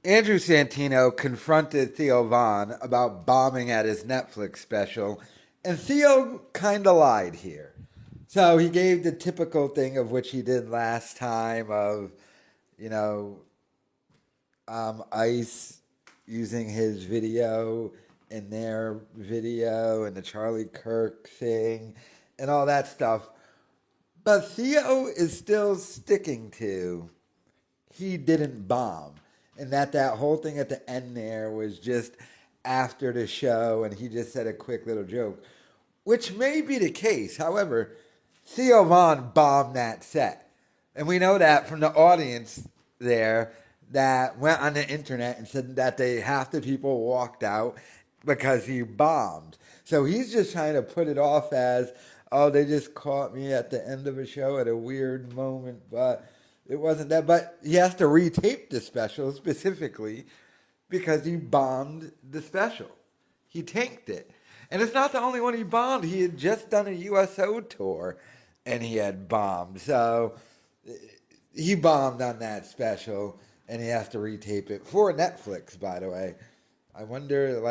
Andrew Santino confronted Theo Von about bombing at his Netflix special, and Theo kind of lied here. So he gave the typical thing of which he did last time of, ICE using his video in their video and the Charlie Kirk thing and all that stuff. But Theo is still sticking to he didn't bomb. And that whole thing at the end there was just after the show and he just said a quick little joke, which may be the case. However, Theo Von bombed that set. And we know that from the audience there that went on the internet and said that half the people walked out because he bombed. So he's just trying to put it off as, oh, they just caught me at the end of a show at a weird moment, but it wasn't that. But he has to retape the special specifically because he bombed the special. He tanked it. And it's not the only one he bombed. He had just done a USO tour and he had bombed. So he bombed on that special and he has to retape it for Netflix, by the way. I wonder,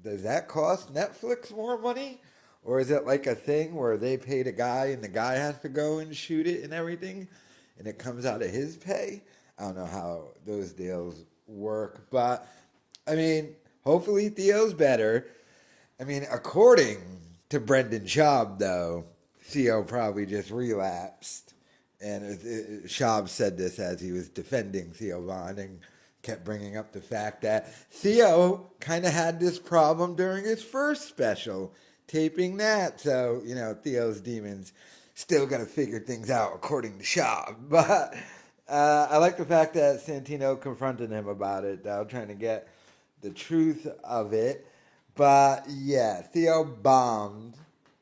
does that cost Netflix more money? Or is it like a thing where they paid a guy and the guy has to go and shoot it and everything and it comes out of his pay? I don't know how those deals work. But, hopefully Theo's better. According to Brendan Schaub, though, Theo probably just relapsed. And Schaub said this as he was defending Theo Von and kept bringing up the fact that Theo kind of had this problem during his first special, taping that. So, Theo's demons still got to figure things out, according to Schaub. But I like the fact that Santino confronted him about it, though, trying to get the truth of it. But, yeah, Theo bombed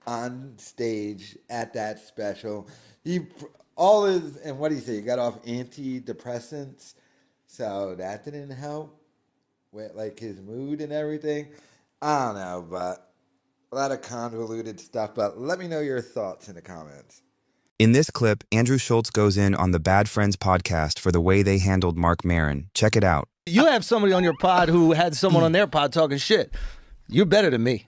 on stage at that special. And what did he say? He got off antidepressants, so that didn't help with his mood and everything. I don't know, but a lot of convoluted stuff. But let me know your thoughts in the comments. In this clip, Andrew Schultz goes in on the Bad Friends podcast for the way they handled Mark Maron. Check it out. You have somebody on your pod who had someone on their pod talking shit. You're better than me.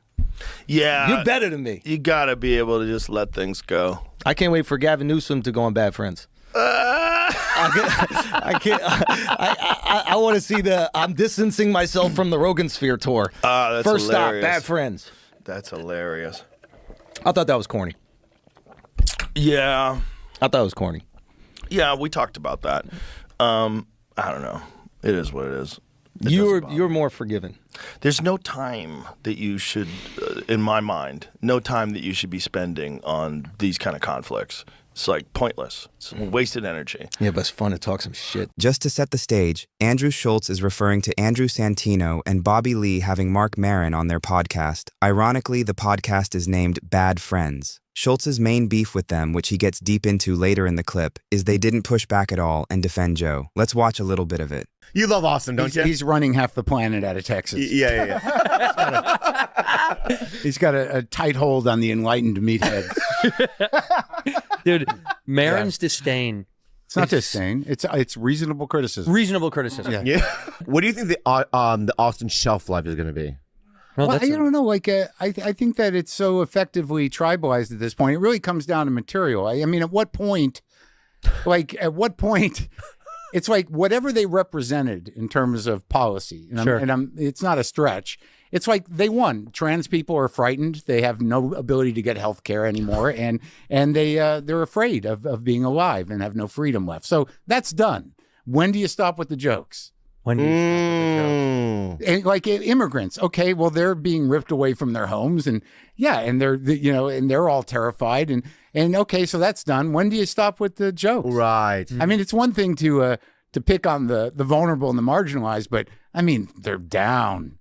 Yeah. You're better than me. You got to be able to just let things go. I can't wait for Gavin Newsom to go on Bad Friends. I want to see I'm distancing myself from the Rogan Sphere tour. That's First hilarious. stop, Bad Friends. That's hilarious. I thought that was corny. Yeah. I thought it was corny. Yeah, we talked about that. I don't know. It is what it is. You're more forgiving. There's no time that you should, in my mind, no time that you should be spending on these kind of conflicts. It's pointless. It's wasted energy. Yeah, but it's fun to talk some shit. Just to set the stage, Andrew Schultz is referring to Andrew Santino and Bobby Lee having Mark Maron on their podcast. Ironically, the podcast is named Bad Friends. Schultz's main beef with them, which he gets deep into later in the clip, is they didn't push back at all and defend Joe. Let's watch a little bit of it. You love Austin, don't you? He's running half the planet out of Texas. Yeah. He's got a tight hold on the enlightened meatheads. Dude, Maron's disdain. It's not disdain. It's reasonable criticism. Reasonable criticism. Yeah. What do you think the Austin shelf life is going to be? Well, I don't know. I think that it's so effectively tribalized at this point. It really comes down to material. At what point? It's whatever they represented in terms of policy. And it's not a stretch. It's they won. Trans people are frightened. They have no ability to get health care anymore. And they're afraid of being alive and have no freedom left. So that's done. When do you stop with the jokes? When do you stop with the jokes? And immigrants. Okay, well, they're being ripped away from their homes. And and they're all terrified. And okay, so that's done. When do you stop with the jokes? Right. It's one thing to pick on the vulnerable and the marginalized, but they're down.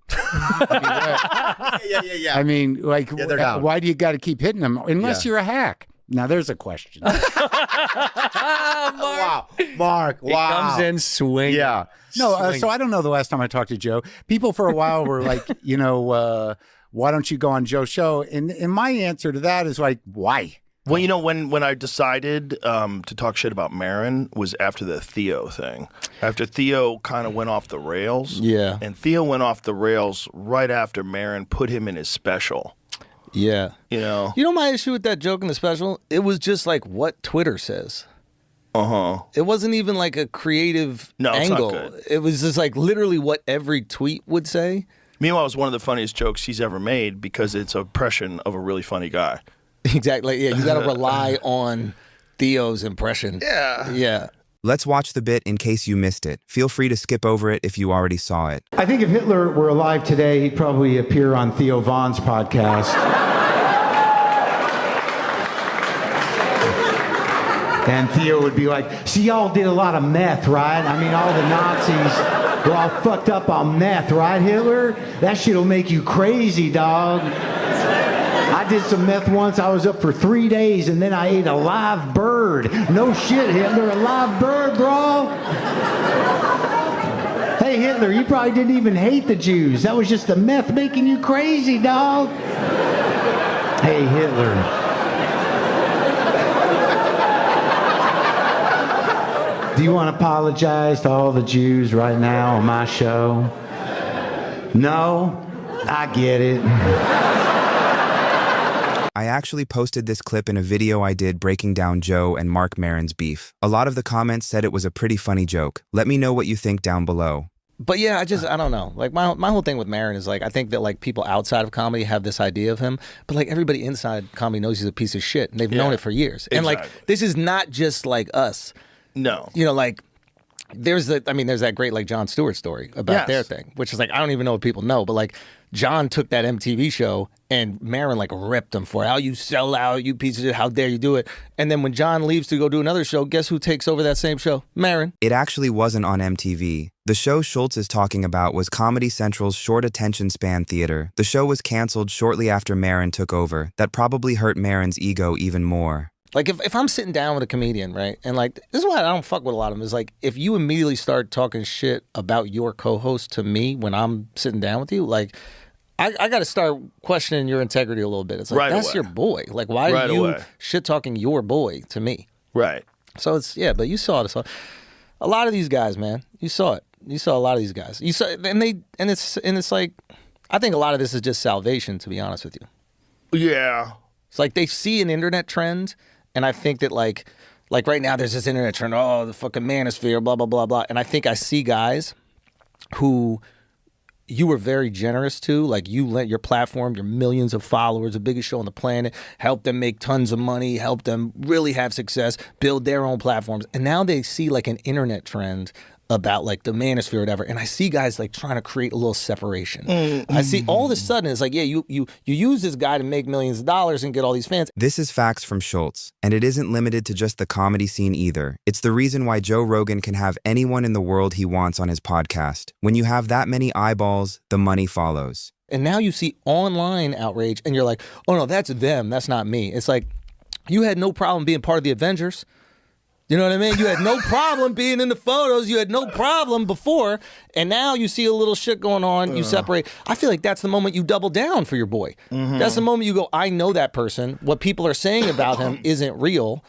Yeah. They're down. Why do you got to keep hitting them unless you're a hack? Now there's a question. Wow, Mark. He comes in swinging. Yeah. No, so I don't know the last time I talked to Joe. People for a while were why don't you go on Joe's show? And my answer to that is why? Well, you know, when I decided to talk shit about Maron was after the Theo thing. After Theo kind of went off the rails. Yeah. And Theo went off the rails right after Maron put him in his special. Yeah. You know? You know my issue with that joke in the special? It was just like what Twitter says. Uh-huh. It wasn't even like a creative angle. It's not good. It was just like literally what every tweet would say. Meanwhile, it was one of the funniest jokes he's ever made because it's an impression of a really funny guy. Exactly. Yeah, you got to rely on Theo's impression. Yeah. Yeah. Let's watch the bit in case you missed it. Feel free to skip over it if you already saw it. I think if Hitler were alive today, he'd probably appear on Theo Vaughn's podcast. And Theo would be like, "See, y'all did a lot of meth, right? I mean, all the Nazis were all fucked up on meth, right, Hitler? That shit'll make you crazy, dog. I did some meth once. I was up for 3 days, and then I ate a live bird. No shit, Hitler, a live bird, bro. Hey, Hitler, you probably didn't even hate the Jews. That was just the meth making you crazy, dog. Hey, Hitler. Do you want to apologize to all the Jews right now on my show? No? I get it. I actually posted this clip in a video I did breaking down Joe and Mark Maron's beef. A lot of the comments said it was a pretty funny joke. Let me know what you think down below. But yeah, I don't know. Like my whole thing with Maron is like I think that like people outside of comedy have this idea of him, but like everybody inside comedy knows he's a piece of shit, and they've known it for years. And like this is not just like us. No. You know, like there's that great like Jon Stewart story about their thing, which is like I don't even know what people know, but like John took that MTV show and Maron like ripped him for it. How you sell out, you piece of shit, how dare you do it? And then when John leaves to go do another show, guess who takes over that same show? Maron. It actually wasn't on MTV. The show Schultz is talking about was Comedy Central's short attention span theater. The show was canceled shortly after Maron took over. That probably hurt Maron's ego even more. Like if I'm sitting down with a comedian, right, and like this is why I don't fuck with a lot of them, is like if you immediately start talking shit about your co-host to me when I'm sitting down with you, like I got to start questioning your integrity a little bit. It's like, that's your boy. Like, why are you shit-talking your boy to me? Right. So it's, but you saw it. A lot of these guys, man, you saw it. You saw a lot of these guys. You saw, and it's like, I think a lot of this is just salvation, to be honest with you. Yeah. It's like they see an internet trend, and I think that like right now there's this internet trend, oh, the fucking manosphere, blah, blah, blah, blah. And I think I see guys who you were very generous to, like you let your platform, your millions of followers, the biggest show on the planet, help them make tons of money, help them really have success, build their own platforms. And now they see like an internet trend about like the manosphere or whatever, and I see guys like trying to create a little separation. I see all of a sudden it's like, yeah, you use this guy to make millions of dollars and get all these fans. This is facts from Schultz, and it isn't limited to just the comedy scene either. It's the reason why Joe Rogan can have anyone in the world he wants on his podcast. When you have that many eyeballs, the money follows. And now you see online outrage, and you're like, oh no, that's them, that's not me. It's like, you had no problem being part of the Avengers. You know what I mean? You had no problem being in the photos. You had no problem before. And now you see a little shit going on. You separate. I feel like that's the moment you double down for your boy. That's the moment you go, I know that person. What people are saying about him isn't real.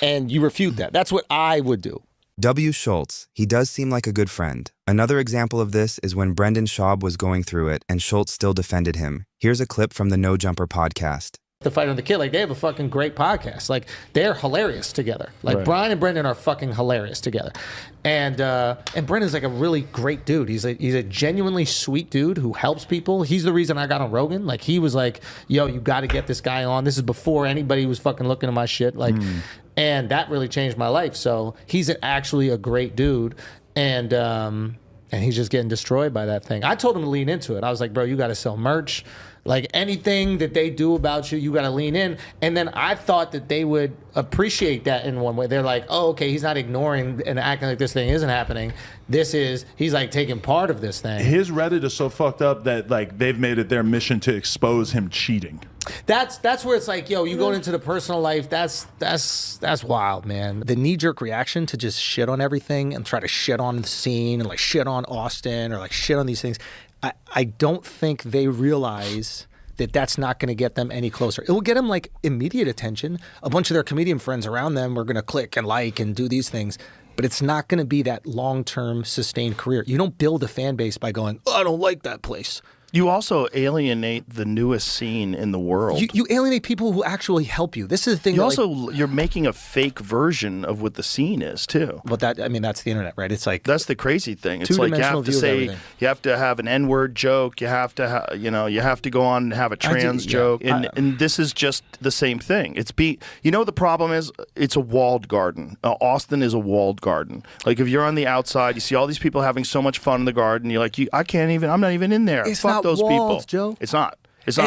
And you refute that. That's what I would do. W. Schultz. He does seem like a good friend. Another example of this is when Brendan Schaub was going through it and Schultz still defended him. Here's a clip from the No Jumper podcast. The Fighter and the Kid, like they have a fucking great podcast. Like they're hilarious together. Like Brian and Brendan are fucking hilarious together. And Brendan's like a really great dude. He's a genuinely sweet dude who helps people. He's the reason I got on Rogan. Like he was like, yo, you got to get this guy on. This is before anybody was fucking looking at my shit. Like, and that really changed my life. So he's actually a great dude. And he's just getting destroyed by that thing. I told him to lean into it. I was like, bro, you got to sell merch. Like anything that they do about you, you got to lean in. And then I thought that they would appreciate that in one way. They're like, oh, okay, he's not ignoring and acting like this thing isn't happening. He's like taking part of this thing. His Reddit is so fucked up that like they've made it their mission to expose him cheating. That's where it's like, yo, you going into the personal life, that's wild, man. The knee-jerk reaction to just shit on everything and try to shit on the scene and like shit on Austin or like shit on these things. I don't think they realize that that's not going to get them any closer. It will get them like immediate attention. A bunch of their comedian friends around them are going to click and like and do these things. But it's not going to be that long-term sustained career. You don't build a fan base by going, oh, I don't like that place. You also alienate the newest scene in the world. You alienate people who actually help you. This is the thing. You also you're making a fake version of what the scene is too. But that's the internet, right? It's like that's the crazy thing. It's like you have to say you have to have an N-word joke. You have to you have to go on and have a trans joke. And this is just the same thing. The problem is it's a walled garden. Austin is a walled garden. Like if you're on the outside, you see all these people having so much fun in the garden. You're like, I'm not even in there. It's Fuck not those walls, people. Joe. It's not,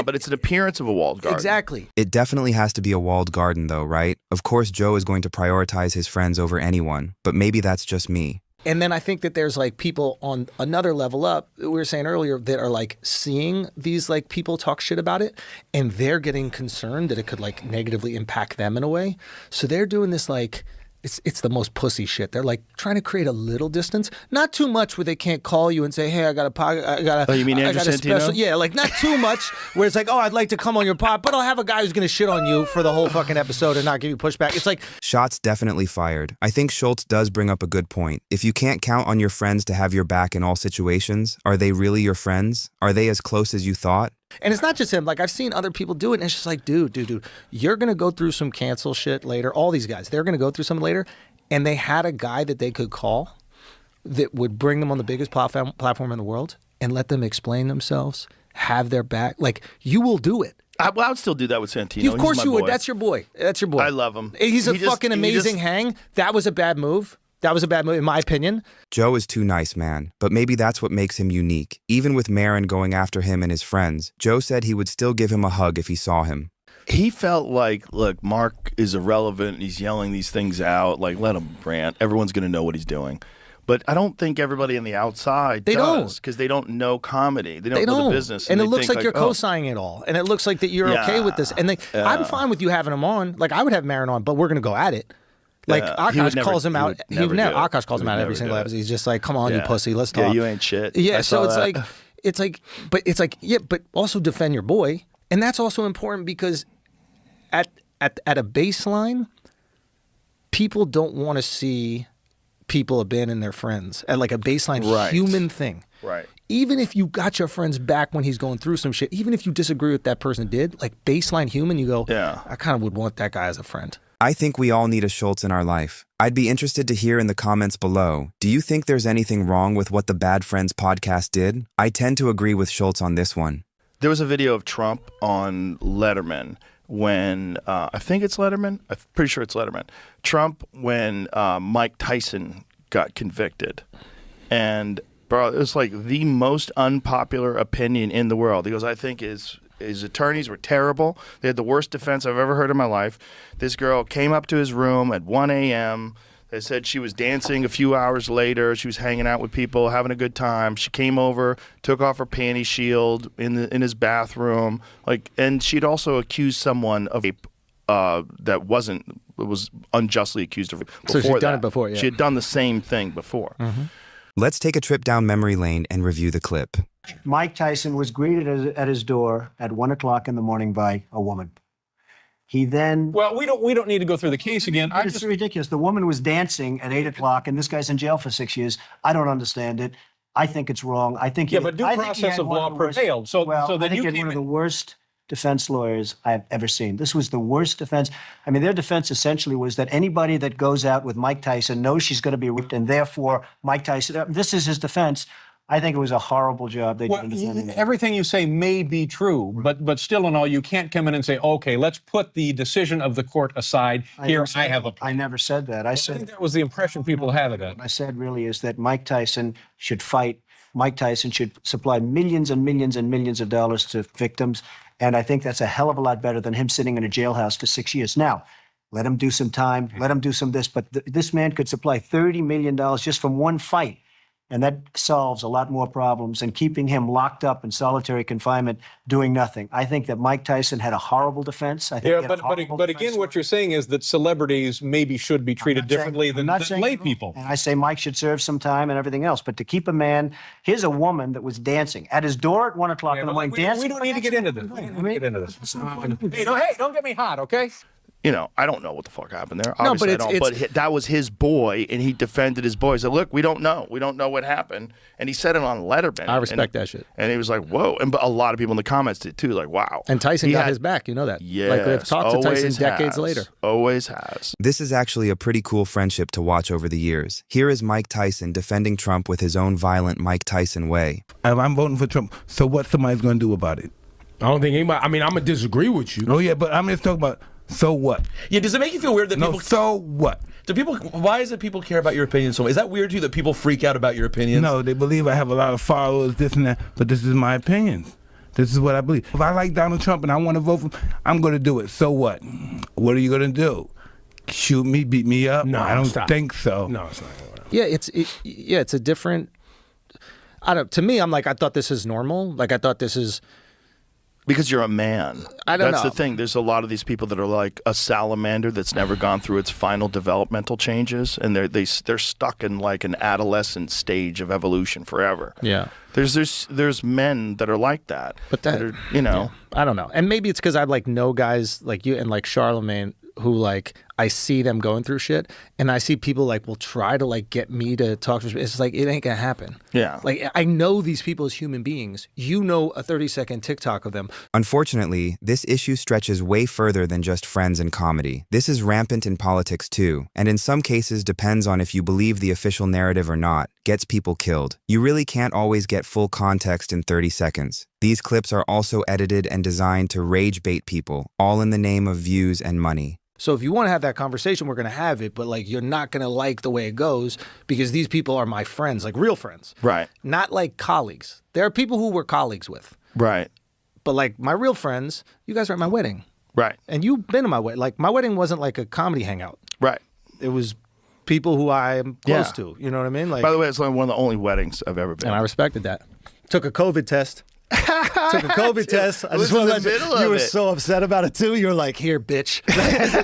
but it's an appearance of a walled garden. Exactly. It definitely has to be a walled garden, though, right? Of course, Joe is going to prioritize his friends over anyone, but maybe that's just me. And then I think that there's like people on another level up, we were saying earlier, that are like seeing these like people talk shit about it, and they're getting concerned that it could like negatively impact them in a way. So they're doing this like, it's the most pussy shit. They're like trying to create a little distance, not too much where they can't call you and say, "Hey, I got a podcast." Oh, you mean Andrew Santino? Yeah, like not too much where it's like, "Oh, I'd like to come on your pod, but I'll have a guy who's going to shit on you for the whole fucking episode and not give you pushback." It's like shots definitely fired. I think Schultz does bring up a good point. If you can't count on your friends to have your back in all situations, are they really your friends? Are they as close as you thought? And it's not just him. Like, I've seen other people do it, and it's just like, dude, you're going to go through some cancel shit later. All these guys, they're going to go through something later. And they had a guy that they could call that would bring them on the biggest platform in the world and let them explain themselves, have their back. Like, you will do it. I would still do that with Santino. Of course you would. Boy. That's your boy. I love him. He's a fucking amazing hang. That was a bad move. That was a bad move, in my opinion. Joe is too nice, man. But maybe that's what makes him unique. Even with Maron going after him and his friends, Joe said he would still give him a hug if he saw him. He felt like, look, Mark is irrelevant. He's yelling these things out. Like, let him rant. Everyone's going to know what he's doing. But I don't think everybody on the outside does, because they don't know comedy. They don't know the business. And it looks like you're co-signing it all. And it looks like that you're okay with this. And I'm fine with you having him on. Like, I would have Maron on, but we're going to go at it. Like Akash calls him out. Akash calls him out every single episode. He's just like, "Come on, you pussy, let's talk." Yeah, you ain't shit. Yeah, so but also defend your boy, and that's also important because at a baseline, people don't want to see people abandon their friends at like a baseline human thing. Right. Even if you got your friend's back when he's going through some shit, even if you disagree with that person did, like baseline human, you go, I kind of would want that guy as a friend. I think we all need a Schultz in our life. I'd be interested to hear in the comments below, do you think there's anything wrong with what the Bad Friends podcast did? I tend to agree with Schultz on this one. There was a video of Trump on Letterman when, I think it's Letterman. I'm pretty sure it's Letterman. Trump when Mike Tyson got convicted. And, bro, it was like the most unpopular opinion in the world. He goes, I think his attorneys were terrible. They had the worst defense I've ever heard in my life. This girl came up to his room at 1 a.m. They said she was dancing a few hours later. She was hanging out with people, having a good time. She came over, took off her panty shield in his bathroom. And she'd also accused someone of rape that was unjustly accused of rape before. So she'd done it before, yeah. She had done the same thing before. Mm-hmm. Let's take a trip down memory lane and review the clip. Mike Tyson was greeted at his door at 1 o'clock in the morning by a woman. He then... Well, we don't need to go through the case again. It's ridiculous. The woman was dancing at 8 o'clock, and this guy's in jail for 6 years. I don't understand it. I think it's wrong. I think... but due process of law prevailed. So I think you're one of the worst defense lawyers I've ever seen. This was the worst defense. I mean, their defense essentially was that anybody that goes out with Mike Tyson knows she's going to be raped, and therefore Mike Tyson... This is his defense. I think it was a horrible job they did in defending it. Everything you say may be true, but still in all, you can't come in and say, okay, let's put the decision of the court aside. I never said that. I think that was the impression people had of it. What I said really is that Mike Tyson should fight. Mike Tyson should supply millions and millions and millions of dollars to victims, and I think that's a hell of a lot better than him sitting in a jailhouse for 6 years. Now, let him do some time, let him do some this, but this man could supply $30 million just from one fight. And that solves a lot more problems than keeping him locked up in solitary confinement doing nothing. I think that Mike Tyson had a horrible defense. I think he had a horrible but again, what you're saying is that celebrities maybe should be treated differently than lay people. And I say Mike should serve some time and everything else. But to keep a man, here's a woman that was dancing at his door at 1 o'clock in the morning. We don't need to get into this. We don't need to get into this. Hey, don't get me hot, okay? You know, I don't know what the fuck happened there. No, Obviously, but I don't. But that was his boy, and he defended his boy. He said, "Look, we don't know. We don't know what happened." And he said it on Letterman. I respect that shit. And he was like, "Whoa!" And a lot of people in the comments did too. Like, "Wow!" And Tyson got his back. You know that. Yeah, like they've talked to Tyson decades later. Always has. This is actually a pretty cool friendship to watch over the years. Here is Mike Tyson defending Trump with his own violent Mike Tyson way. If I'm voting for Trump, so what somebody's going to do about it? I don't think anybody. I mean, I'm gonna disagree with you. Oh yeah, but I'm just talking about. So what? Yeah, does it make you feel weird that people? So what? Do people? Why is it people care about your opinion so much? Is that weird to you that people freak out about your opinions? No, they believe I have a lot of followers, this and that. But this is my opinion. This is what I believe. If I like Donald Trump and I want to vote for him, I'm going to do it. So what? What are you going to do? Shoot me? Beat me up? No, I don't think so. No, it's not. Yeah, it's a different. I don't. To me, I'm like, I thought this is normal. Like I thought this is. Because you're a man. I don't know. That's the thing. There's a lot of these people that are like a salamander that's never gone through its final developmental changes, and they're stuck in like an adolescent stage of evolution forever. Yeah. There's men that are like that. But that are, you know. Yeah, I don't know. And maybe it's because I like know guys like you and like Charlemagne who like I see them going through shit, and I see people like will try to like get me to talk to. It's like it ain't gonna happen. Yeah. Like I know these people as human beings. You know a 30-second TikTok of them. Unfortunately, this issue stretches way further than just friends and comedy. This is rampant in politics too, and in some cases depends on if you believe the official narrative or not, gets people killed. You really can't always get full context in 30 seconds. These clips are also edited and designed to rage bait people, all in the name of views and money. So if you want to have that conversation, we're going to have it, but like you're not going to like the way it goes because these people are my friends, like real friends. Right. Not like colleagues. There are people who we're colleagues with. Right. But like my real friends, you guys are at my wedding. Right. And you've been to my wedding. Like my wedding wasn't like a comedy hangout. Right. It was people who I am close to. You know what I mean? Like. By the way, it's like one of the only weddings I've ever been. And I respected that. Took a COVID test. Took a COVID test. I just want to let you were so upset about it too. You're like, here, bitch.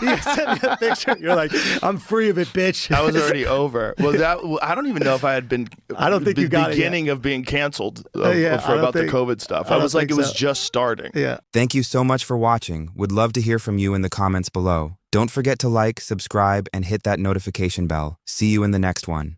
You sent me a picture. You're like, I'm free of it, bitch. I was already over. Well, I don't even know if I had been. I don't think you got beginning of being canceled for the COVID stuff. I was like, it was just starting. Yeah. Thank you so much for watching. Would love to hear from you in the comments below. Don't forget to like, subscribe, and hit that notification bell. See you in the next one.